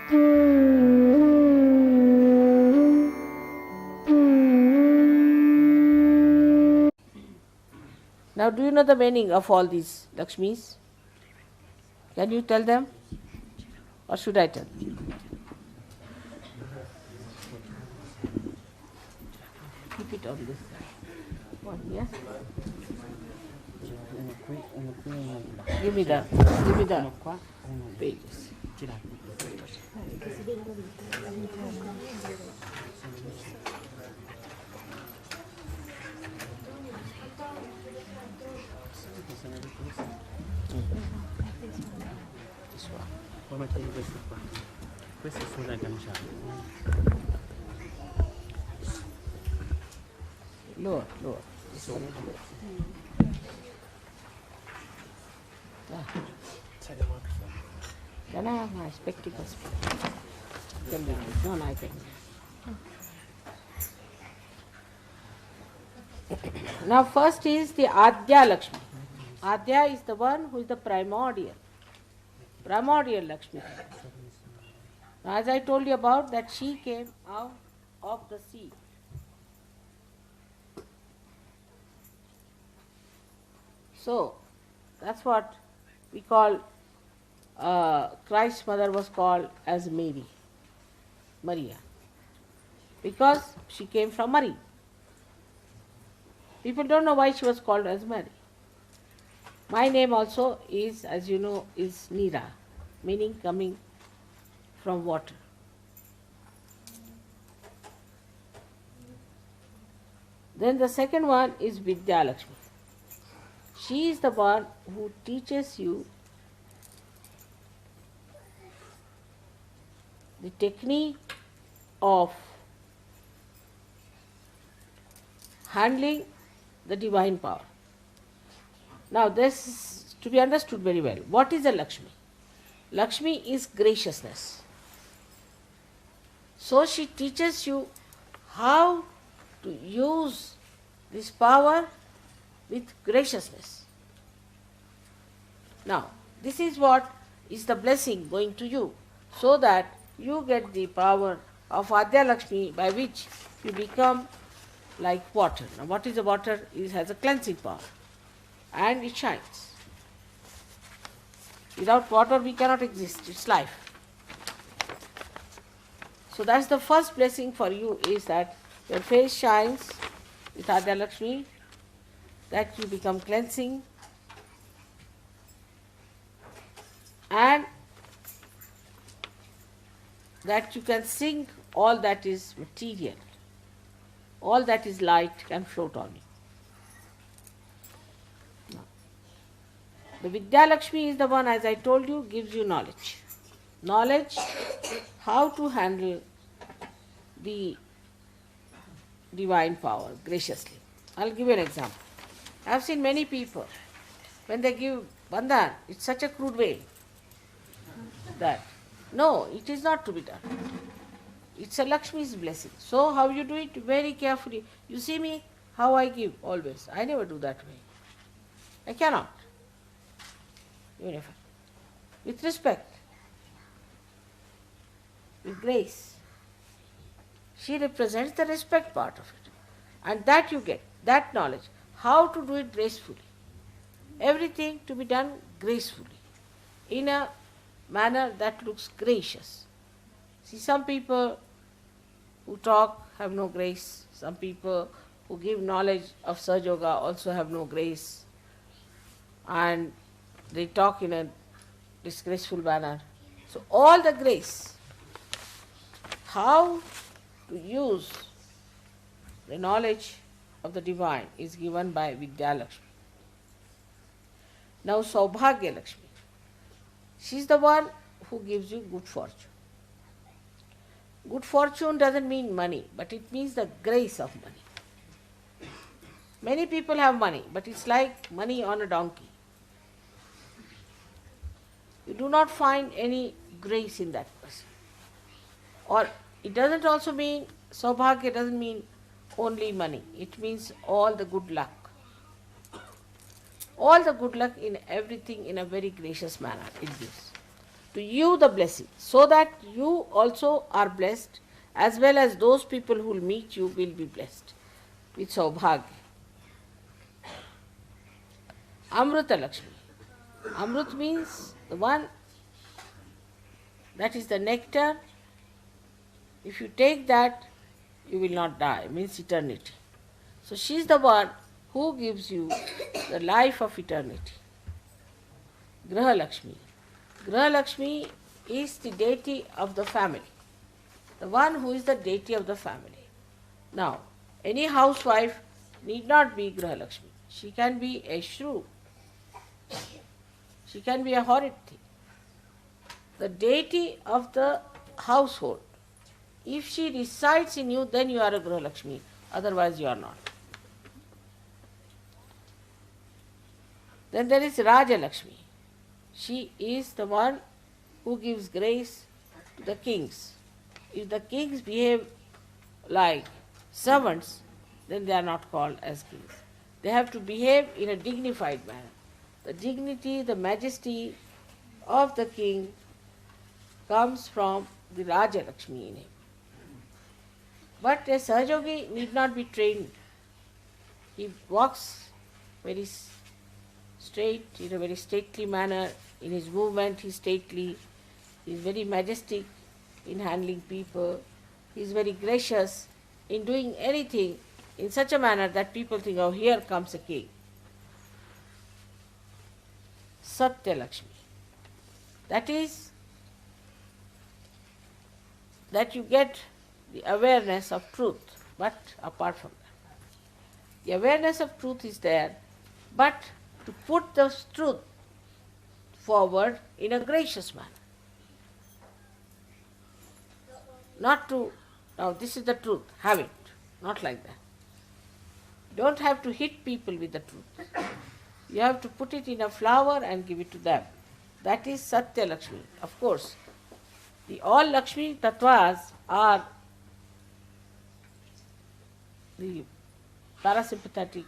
Now, do you know the meaning of all these Lakshmis? Can you tell them? Or should I tell? Keep it on this side. One, yes? Give me the pages. Questa è sulla agganciata. Lower. This one is lower. Can I have my spectacles? No, I can. Now first is the Adya Lakshmi. Adya is the one who is the primordial Lakshmi. Now, as I told you about that, she came out of the sea. So, that's what we call, Christ's mother was called as Maria, because she came from Mary. People don't know why she was called as Mary. My name also is, as you know, is Nira, meaning coming from water. Then the second one is Vidya Lakshmi. She is the one who teaches you the technique of handling the divine power. Now this is to be understood very well. What is a Lakshmi? Lakshmi is graciousness. So she teaches you how to use this power with graciousness. Now, this is what is the blessing going to you, so that you get the power of Adya Lakshmi, by which you become like water. Now, what is the water? It has a cleansing power and it shines. Without water we cannot exist, it's life. So that's the first blessing for you, is that your face shines with Adya Lakshmi, that you become cleansing, and that you can sing all that is material, all that is light can float on you. The Vidya Lakshmi is the one, as I told you, gives you knowledge. Knowledge how to handle the divine power graciously. I'll give you an example. I have seen many people, when they give bandhan, it's such a crude way that, no, it is not to be done. It's a Lakshmi's blessing. So how you do it? Very carefully. You see me, how I give always. I never do that way. I cannot. With respect, with grace. She represents the respect part of it. And that you get, that knowledge, how to do it gracefully. Everything to be done gracefully, in a manner that looks gracious. See, some people who talk have no grace. Some people who give knowledge of Sahajyoga also have no grace. And they talk in a disgraceful manner. So all the grace, how to use the knowledge of the divine, is given by Vidya Lakshmi. Now Saubhagya Lakshmi. She is the one who gives you good fortune. Good fortune doesn't mean money, but it means the grace of money. Many people have money, but it's like money on a donkey. You do not find any grace in that person. Or it doesn't also mean, Saubhagya doesn't mean only money. It means all the good luck. All the good luck in everything in a very gracious manner it gives. to you the blessing, so that you also are blessed, as well as those people who will meet you will be blessed with Saubhagya. Amrita Lakshmi. Amrit means the one that is the nectar. If you take that, you will not die, means eternity. So she is the one who gives you the life of eternity. Graha Lakshmi. Graha Lakshmi is the deity of the family, the one who is the deity of the family. Now, any housewife need not be Graha Lakshmi. She can be a shrew. She can be a horrid thing. The deity of the household. If she resides in you, then you are a Graha Lakshmi. Otherwise, you are not. Then there is Raja Lakshmi. She is the one who gives grace to the kings. If the kings behave like servants, then they are not called as kings. They have to behave in a dignified manner. The dignity, the majesty of the king comes from the Raja Lakshmi in him. But a Sahajyogi need not be trained. He walks very straight, in a very stately manner. In his movement, he is stately. He is very majestic in handling people. He is very gracious in doing anything in such a manner that people think, oh, here comes a king. Satya Lakshmi. That is, that you get the awareness of truth, but apart from that. The awareness of truth is there, but to put the truth forward in a gracious manner. Not to, now this is the truth, have it. Not like that. Don't have to hit people with the truth. You have to put it in a flower and give it to them. That is Satya Lakshmi. Of course, the all Lakshmi tattvas are the parasympathetic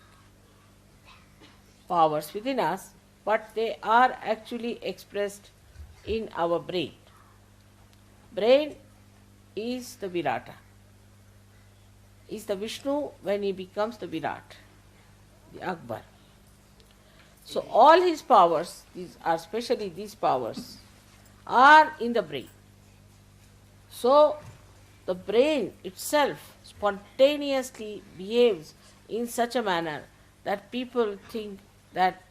powers within us, but they are actually expressed in our brain. Brain is the Virata, is the Vishnu when he becomes the Virat, the Akbar. So all his powers, especially these powers, are in the brain. So the brain itself spontaneously behaves in such a manner that people think that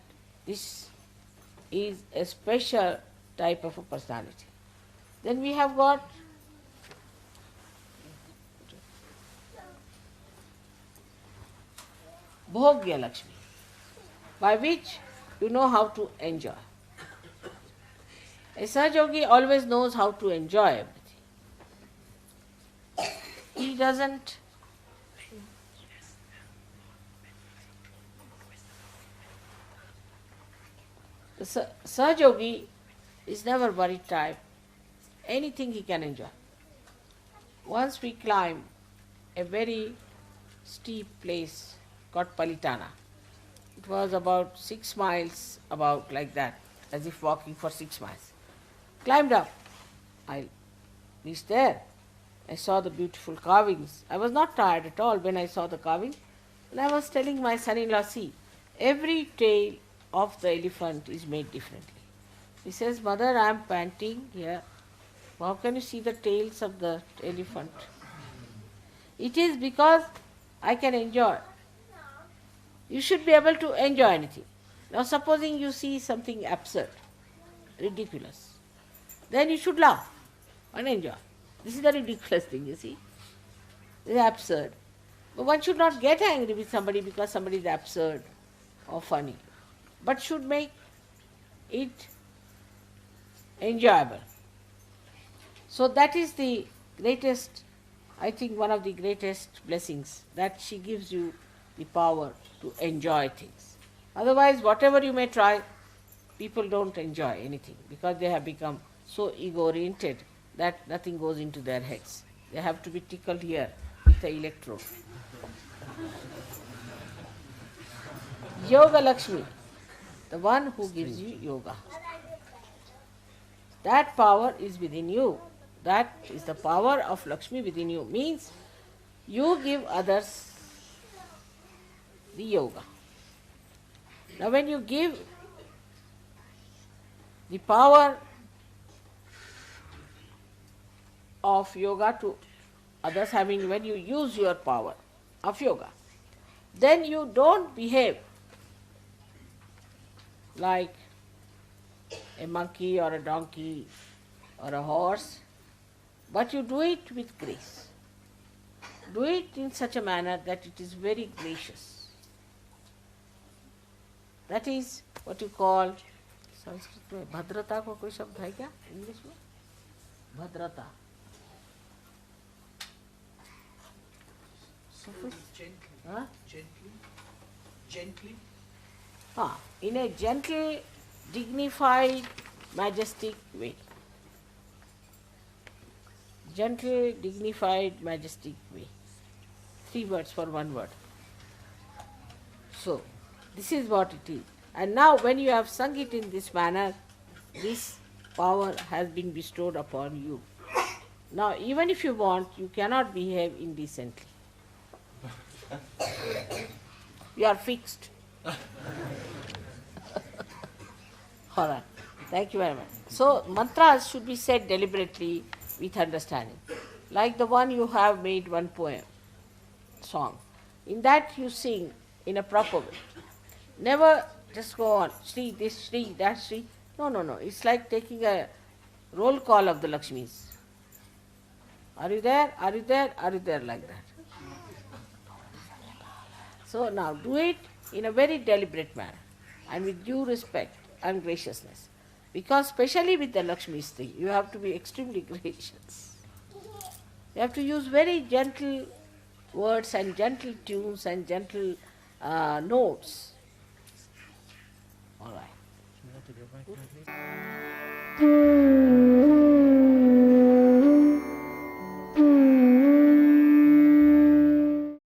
this is a special type of a personality. Then we have got Bhogya Lakshmi, by which you know how to enjoy. A Sahajyogi always knows how to enjoy everything. He doesn't the Sahajyogi is never worried type. Anything he can enjoy. Once we climbed a very steep place called Palitana. It was about 6 miles, about like that, as if walking for 6 miles. Climbed up. I reached there. I saw the beautiful carvings. I was not tired at all when I saw the carving. And I was telling my son-in-law, see, every tail of the elephant is made differently. He says, Mother, I am panting here. How can you see the tails of the elephant? It is because I can enjoy. You should be able to enjoy anything. Now supposing you see something absurd, ridiculous, then you should laugh and enjoy. This is the ridiculous thing, you see. It is absurd. But one should not get angry with somebody because somebody is absurd or funny, but should make it enjoyable. So that is the greatest, I think one of the greatest blessings, that she gives you the power to enjoy things. Otherwise, whatever you may try, people don't enjoy anything because they have become so ego-oriented that nothing goes into their heads. They have to be tickled here with the electrode. Yoga Lakshmi, the one who gives you yoga. That power is within you. That is the power of Lakshmi within you. Means you give others the yoga. Now when you give the power of yoga to others, when you use your power of yoga, then you don't behave like a monkey or a donkey or a horse, but you do it with grace. Do it in such a manner that it is very gracious. That is what you call, Sanskrit में भद्रता को कोई शब्द है क्या English में? भद्रता. Gently. In a gentle, dignified, majestic way. Gentle, dignified, majestic way. 3 words for 1 word. So, this is what it is. And now when you have sung it in this manner, this power has been bestowed upon you. Now even if you want, you cannot behave indecently. You are fixed. Alright, thank you very much. So mantras should be said deliberately with understanding. Like the one you have made one poem, song. In that you sing in a proper way. Never just go on, Shri this, Shri that, Shri. No. It's like taking a roll call of the Lakshmis. Are you there? Are you there? Are you there? Like that. So now do it in a very deliberate manner and with due respect and graciousness. Because especially with the Lakshmi thing, you have to be extremely gracious. You have to use very gentle words and gentle tunes and gentle notes. All right. You have to go back to it.